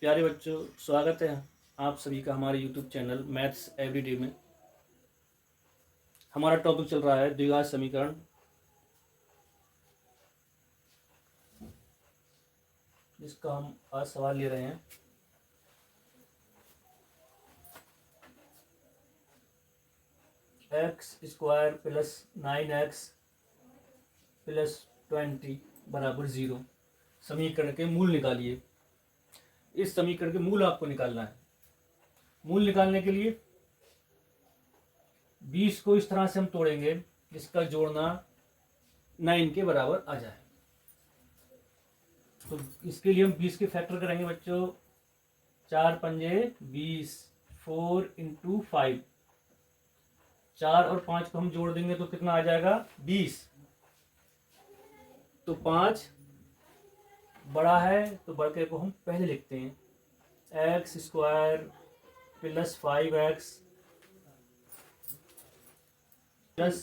प्यारे बच्चों, स्वागत है आप सभी का हमारे YouTube चैनल मैथ्स एवरीडे में। हमारा टॉपिक चल रहा है द्विघात समीकरण। जिसका हम आज सवाल ले रहे हैं। X square plus 9x plus 20 बराबर 0 समीकरण के मूल निकालिए। इस समीकरण के मूल आपको निकालना है। मूल निकालने के लिए 20 को इस तरह से हम तोड़ेंगे जिसका जोड़ना 9 के बराबर आ जाए। तो इसके लिए हम 20 के फैक्टर करेंगे बच्चों। 4 पंजे 20, 4 इंटू 5। 4 और 5 को हम जोड़ देंगे तो कितना आ जाएगा 20। तो 5 बड़ा है तो बढ़ को हम पहले लिखते हैं। X square plus 5x plus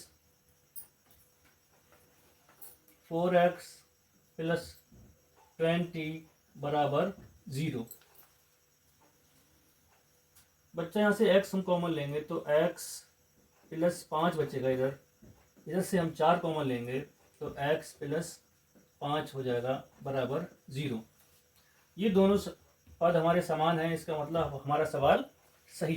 4x plus 20 बराबर 0। बच्चा यहाँ से x हम कॉमन लेंगे तो x प्लस 5 बचेगा। इधर से हम 4 कॉमन लेंगे तो x प्लस 5 हो जाएगा बराबर 0। ये दोनों पद हमारे समान हैं, इसका मतलब हमारा सवाल सही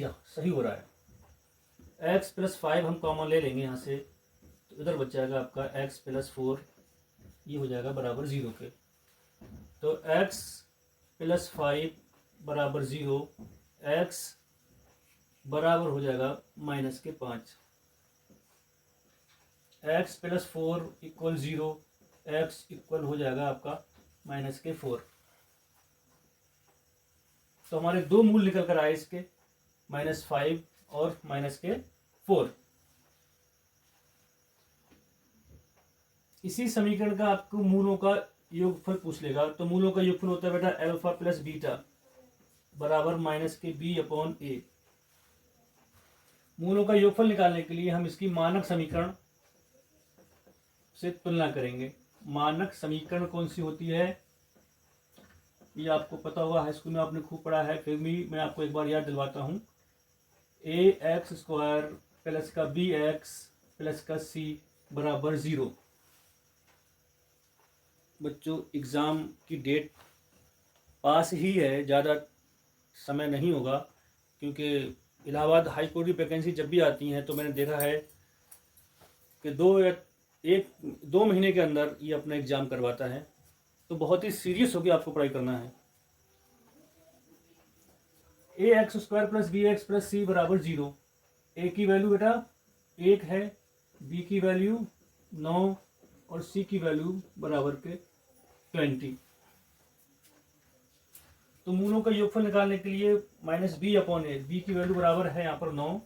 हो रहा है। x प्लस 5 हम कॉमन ले लेंगे यहाँ से, तो इधर बच जाएगा आपका x प्लस 4, ये हो जाएगा बराबर 0 के। तो x प्लस 5 बराबर 0, x बराबर हो जाएगा माइनस के 5। x plus 4 equal 0, x equal हो जाएगा आपका माइनस के 4। तो हमारे दो मूल निकल कर आए इसके, -5 और माइनस के 4। इसी समीकरण का आपको मूलों का योगफल पूछ लेगा। तो मूलों का योगफल होता है बेटा अल्फा प्लस बीटा बराबर माइनस के b अपॉन a। मूलों का योगफल निकालने के लिए हम इसकी मानक समीकरण से तुलना करेंगे। मानक समीकरण कौन सी होती है ये आपको पता होगा, हाई स्कूल में आपने खूब पढ़ा है, फिर भी मैं आपको एक बार याद दिलवाता हूँ। ax स्क्वायर प्लस का bx प्लस का c बराबर 0। बच्चों एग्ज़ाम की डेट पास ही है, ज़्यादा समय नहीं होगा, क्योंकि इलाहाबाद हाई कोर्ट की वैकेंसी जब भी आती हैं तो मैंने देखा है कि 2 महीने के अंदर ये अपना एग्ज़ाम करवाता है। तो बहुत ही सीरियस होकर आपको पढ़ाई करना है। ax square plus bx plus c बराबर 0। a की वैल्यू बेटा 1 है, b की वैल्यू 9 और c की वैल्यू बराबर के 20। तो मूलों का योगफल निकालने के लिए माइनस b अपॉन ए, b की वैल्यू बराबर है यहाँ पर 9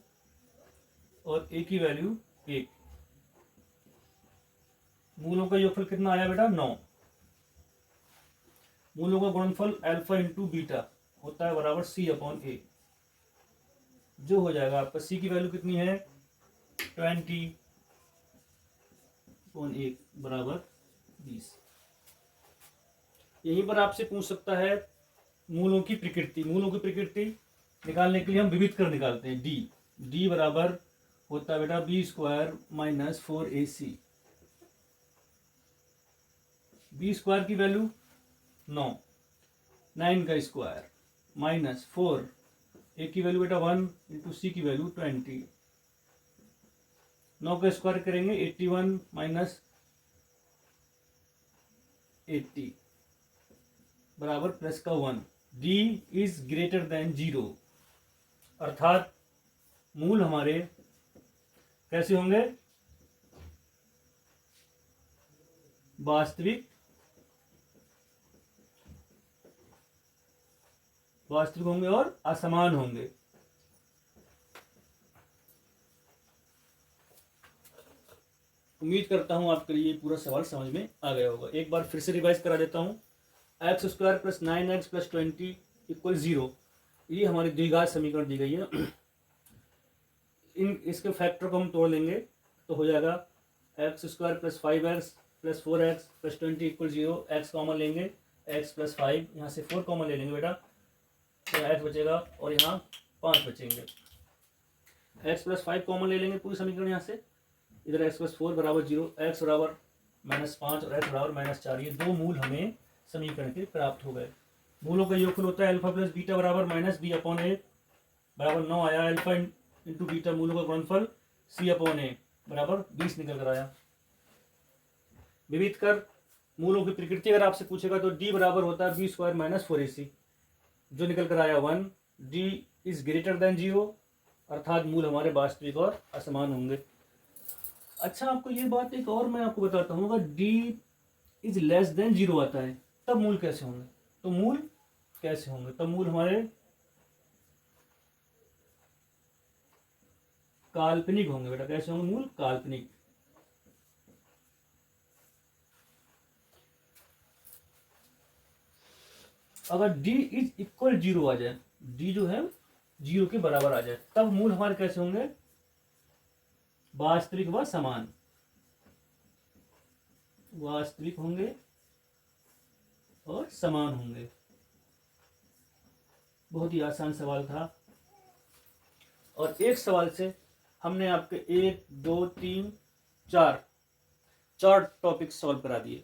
और a की वैल्यू 1। मूलों का योगफल कितना आया बेटा 9। मूलों का गुणनफल अल्फा इंटू बीटा होता है बराबर c अपॉन ए, जो हो जाएगा आपका c की वैल्यू कितनी है 20 अपॉन 1 बराबर 20। यहीं पर आपसे पूछ सकता है मूलों की प्रकृति। मूलों की प्रकृति निकालने के लिए हम विविध कर निकालते हैं। d बराबर होता है बेटा b square minus 4ac। b square की वैल्यू 9 का स्क्वायर माइनस 4, a की वैल्यू बेटा 1 इंटू c की वैल्यू 20। 9 का स्क्वायर करेंगे 81 माइनस 80 बराबर प्लस का 1। d इज ग्रेटर देन 0, अर्थात मूल हमारे कैसे होंगे वास्तविक होंगे और असमान होंगे। उम्मीद करता हूं आपके लिए पूरा सवाल समझ में आ गया होगा। एक बार फिर से रिवाइज करा देता हूं। X square plus 9x plus 20 equal 0, ये हमारी द्विघात समीकरण दी गई है। इसके फैक्टर को हम तोड़ लेंगे तो हो जाएगा x square plus 5x plus 4x plus 20 equal 0। X common लेंगे, x प्लस 5, यहाँ से 4 कॉमन ले लेंगे बेटा, तो यहाँ x बचेगा और यहाँ 5 बचेंगे। x प्लस 5 कॉमन ले लेंगे पूरी समीकरण यहाँ से, इधर x प्लस 4 बराबर 0, x बराबर -5 और x बराबर -4, ये दो मूल हमें समीकरण के प्राप्त हो गए। मूलों का योगफल होता है अल्फा प्लस बीटा बराबर -b/a बराबर 9 आया, अल्फा इंटू बीटा मूलों का गुणनफल c/a बराबर 20 निकल कर आया। विविध कर मूलों की प्रकृति अगर आपसे पूछेगा तो d बराबर होता है b² - 4ac, जो निकल कर आया 1। d इज ग्रेटर देन 0, अर्थात मूल हमारे वास्तविक और असमान होंगे। अच्छा, आपको ये बात एक और मैं आपको बताता हूँ, अगर d इज लेस देन 0 आता है तब मूल कैसे होंगे? तो मूल कैसे होंगे? तब मूल हमारे काल्पनिक होंगे बेटा। कैसे होंगे मूल? काल्पनिक। अगर d इज इक्वल 0 आ जाए, d जो है 0 के बराबर आ जाए, तब मूल हमारे कैसे होंगे? वास्तविक व समान। वास्तविक होंगे और समान होंगे। बहुत ही आसान सवाल था, और एक सवाल से हमने आपके 1 2 3 4 टॉपिक सॉल्व करा दिए।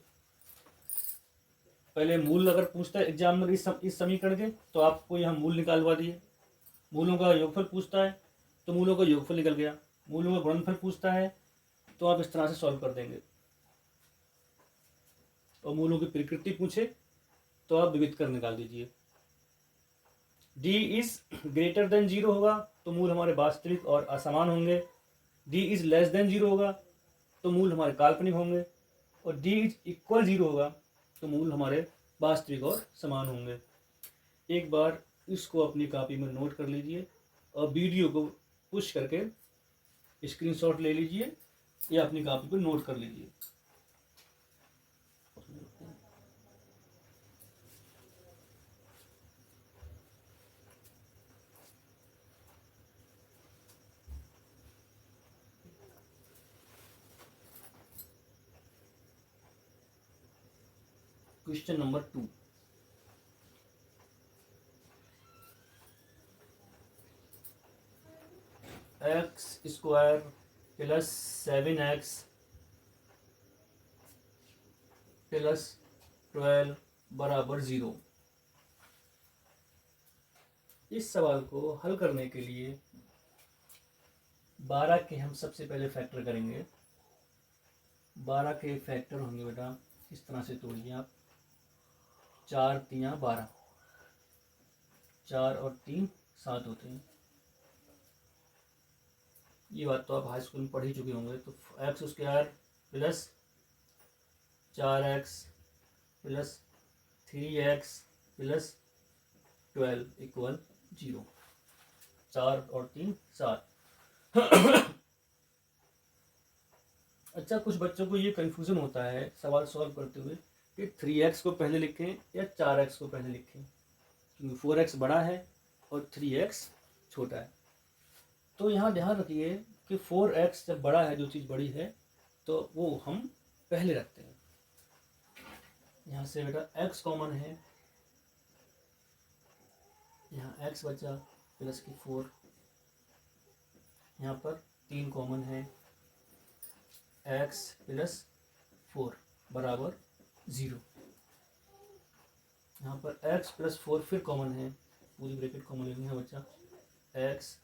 पहले मूल अगर पूछता है एग्जामिनर इस समीकरण के, तो आपको यहाँ मूल निकालवा दिए। मूलों का योगफल पूछता है तो मूलों का योगफल निकल गया। मूलों का गुणनफल पूछता है तो आप इस तरह से सॉल्व कर देंगे। और मूलों की प्रकृति पूछे तो आप विविध कर निकाल दीजिए। d इज ग्रेटर देन 0 होगा तो मूल हमारे वास्तविक और असमान होंगे। d इज लेस देन 0 होगा तो मूल हमारे काल्पनिक होंगे। और d इज इक्वल 0 होगा तो मूल हमारे वास्तविक और समान होंगे। एक बार इसको अपनी कॉपी में नोट कर लीजिए और वीडियो को पुश करके स्क्रीनशॉट ले लीजिए या अपनी कॉपी पर नोट कर लीजिए। Question number 2, x² plus 7x plus 12 बराबर 0। इस सवाल को हल करने के लिए 12 के हम सबसे पहले फैक्टर करेंगे। 12 के फैक्टर होंगे बेटा, इस तरह से तोड़िए आप। 4 3 12, 4 और 3 7 होते हैं। ये बात तो आप हाई स्कूल में पढ़ ही चुके होंगे। तो x² plus 4x plus 3x plus 12 equal 0। 4 और 3 7। अच्छा, कुछ बच्चों को ये कंफ्यूजन होता है सवाल सॉल्व करते हुए कि 3x को पहले लिखें या 4x को पहले लिखें, क्योंकि 4x बड़ा है और 3x छोटा है। तो यहाँ ध्यान रखिए कि 4x जब बड़ा है, जो चीज़ बड़ी है, तो वो हम पहले रखते हैं। यहाँ से बेटा x कॉमन है, यहाँ x बचा प्लस की 4, यहाँ पर 3 कॉमन है, x प्लस 4 बराबर 0। यहाँ पर x प्लस 4 फिर कॉमन है, पूरी ब्रैकेट कॉमन लेंगे। यहाँ बच्चा x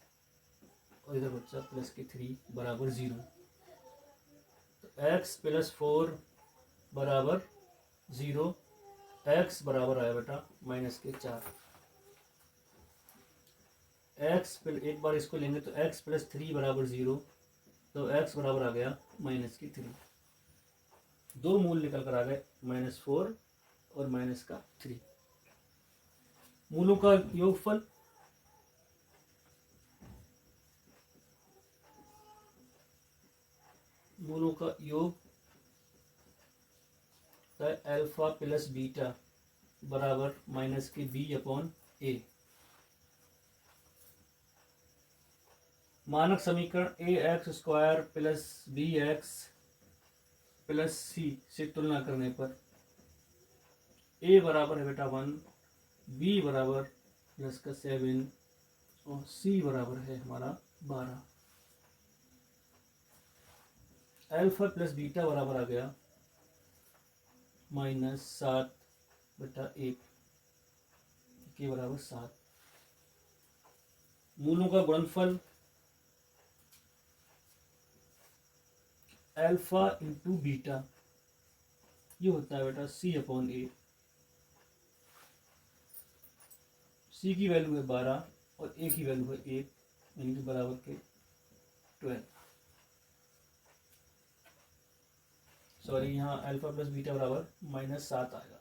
और इधर बच्चा प्लस की 3 बराबर 0। तो x प्लस 4 बराबर 0, x बराबर आया बेटा माइनस के 4। x एक बार इसको लेंगे तो x प्लस 3 बराबर 0, तो x बराबर आ गया माइनस की 3। दो मूल निकल कर आ गए, -4 और माइनस का 3। मूलों का योगफल योग अल्फा प्लस बीटा बराबर माइनस की b/a। मानक समीकरण ax² plus bx plus c से तुलना करने पर a बराबर है बेटा 1, b बराबर प्लस का 7 और सी बराबर है हमारा 12। अल्फा प्लस बीटा बराबर आ गया -7/1 के बराबर 7। मूलों का गुणनफल अल्फा इंटू बीटा ये होता है बेटा C/A। सी की वैल्यू है 12 और ए की वैल्यू है 1, यानी कि बराबर के 12। सॉरी, यहाँ अल्फा प्लस बीटा बराबर -7 आएगा।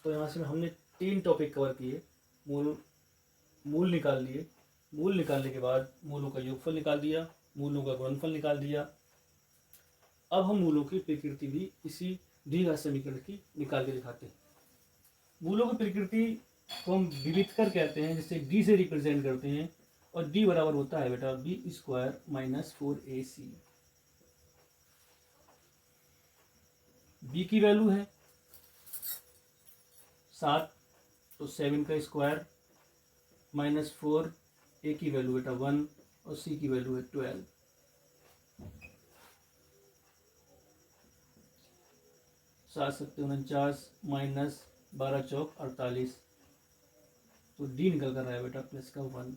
तो यहाँ से हमने 3 टॉपिक कवर किए। मूल निकाल लिए, मूल निकालने के बाद मूलों का योगफल निकाल दिया, मूलों का गुणनफल निकाल दिया। अब हम मूलों की प्रकृति भी इसी द्विघात समीकरण की निकाल के दिखाते हैं। मूलों की प्रकृति को हम विविधकर कहते हैं, जिसे डी से रिप्रेजेंट करते हैं, और डी बराबर होता है बेटा b² - 4ac। बी की वैल्यू है 7, तो 7 का स्क्वायर -4, ए की वैल्यू बेटा 1 और सी की वैल्यू है 12। 7 × 7 = 49 -12 चौक 48। तो डी निकल कर रहा है बेटा प्लस का 1,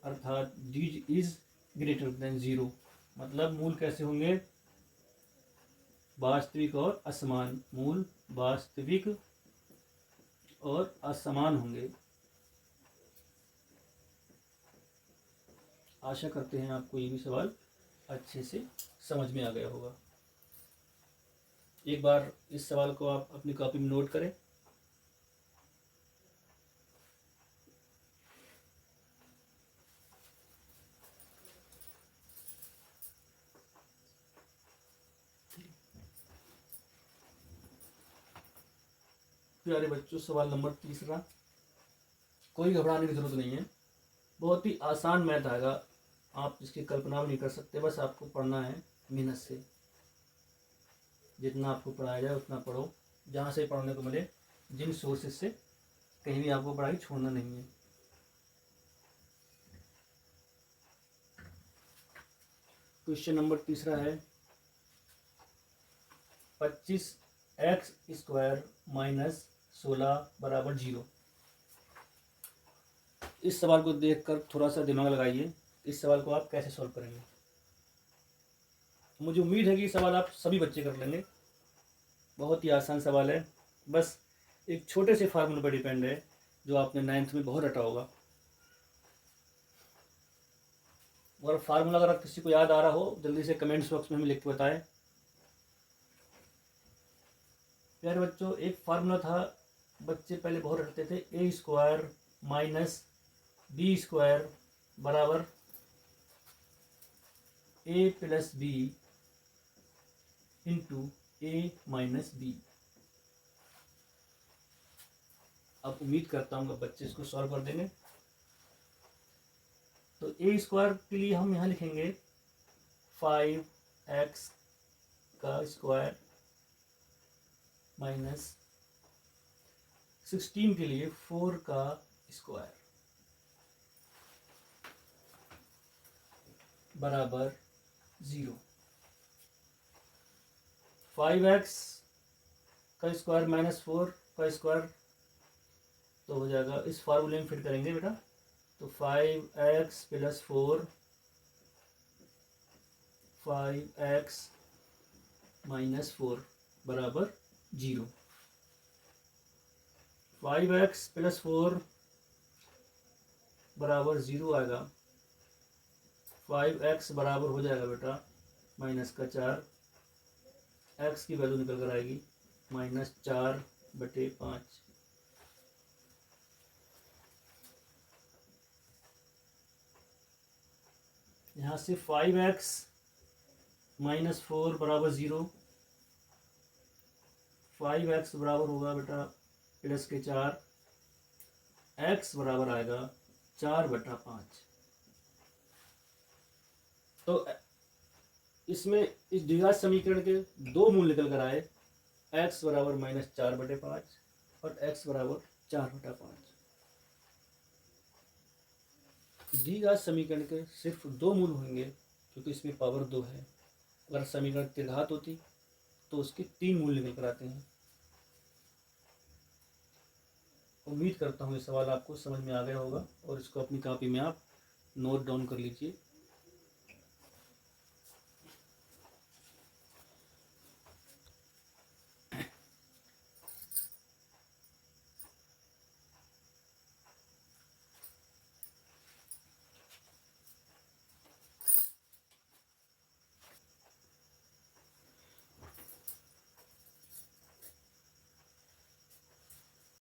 अर्थात डी इज ग्रेटर देन 0। मतलब मूल कैसे होंगे? वास्तविक और असमान। मूल वास्तविक और असमान होंगे। आशा करते हैं आपको ये भी सवाल अच्छे से समझ में आ गया होगा। एक बार इस सवाल को आप अपनी कॉपी में नोट करें। प्यारे बच्चों, सवाल नंबर 3। कोई घबराने की जरूरत नहीं है, बहुत ही आसान मैथ आएगा, आप इसकी कल्पना भी नहीं कर सकते। बस आपको पढ़ना है मेहनत से। जितना आपको पढ़ाया जाए उतना पढ़ो, जहाँ से पढ़ने को मिले, जिन सोर्सेज से। कहीं भी आपको पढ़ाई छोड़ना नहीं है। क्वेश्चन नंबर 3 है 25x² - 16 = 0। इस सवाल को देखकर थोड़ा सा दिमाग लगाइए, इस सवाल को आप कैसे सॉल्व करेंगे। मुझे उम्मीद है कि सवाल आप सभी बच्चे कर लेंगे। बहुत ही आसान सवाल है, बस एक छोटे से फार्मूले पर डिपेंड है, जो आपने 9th में बहुत रटा होगा। और फार्मूला अगर किसी को याद आ रहा हो, जल्दी से कमेंट्स बॉक्स में हमें लिख के बताएं। प्यारे बच्चों, एक फार्मूला था, बच्चे पहले बहुत रटते थे, a² - b² बराबर a + b into a - b। अब उम्मीद करता हूँ कि बच्चे इसको सॉल्व कर देंगे। तो a² के लिए हम यहाँ लिखेंगे 5x² - 16 के लिए 4² बराबर 0। 5x² - 4² तो हो जाएगा, इस फार्मूले में फिट करेंगे बेटा। तो 5x + 4 5x - 4 बराबर 0। 5x + 4 बराबर 0 आएगा। 5x बराबर हो जाएगा बेटा -4। x की वैल्यू निकल कर आएगी -4/5। यहाँ से 5x - 4 बराबर 0। 5x बराबर होगा बेटा प्लस के 4। x बराबर आएगा 4/5। तो इसमें इस द्विघात समीकरण के 2 मूल निकल कर आए। x बराबर -4/5 और x बराबर 4/5। दी गए समीकरण के सिर्फ 2 मूल होंगे क्योंकि इसमें पावर 2 है। अगर समीकरण त्रिघात होती तो उसके 3 मूल निकल कर आते हैं। उम्मीद करता हूँ ये सवाल आपको समझ में आ गया होगा और इसको अपनी कॉपी में आप नोट डाउन कर लीजिए।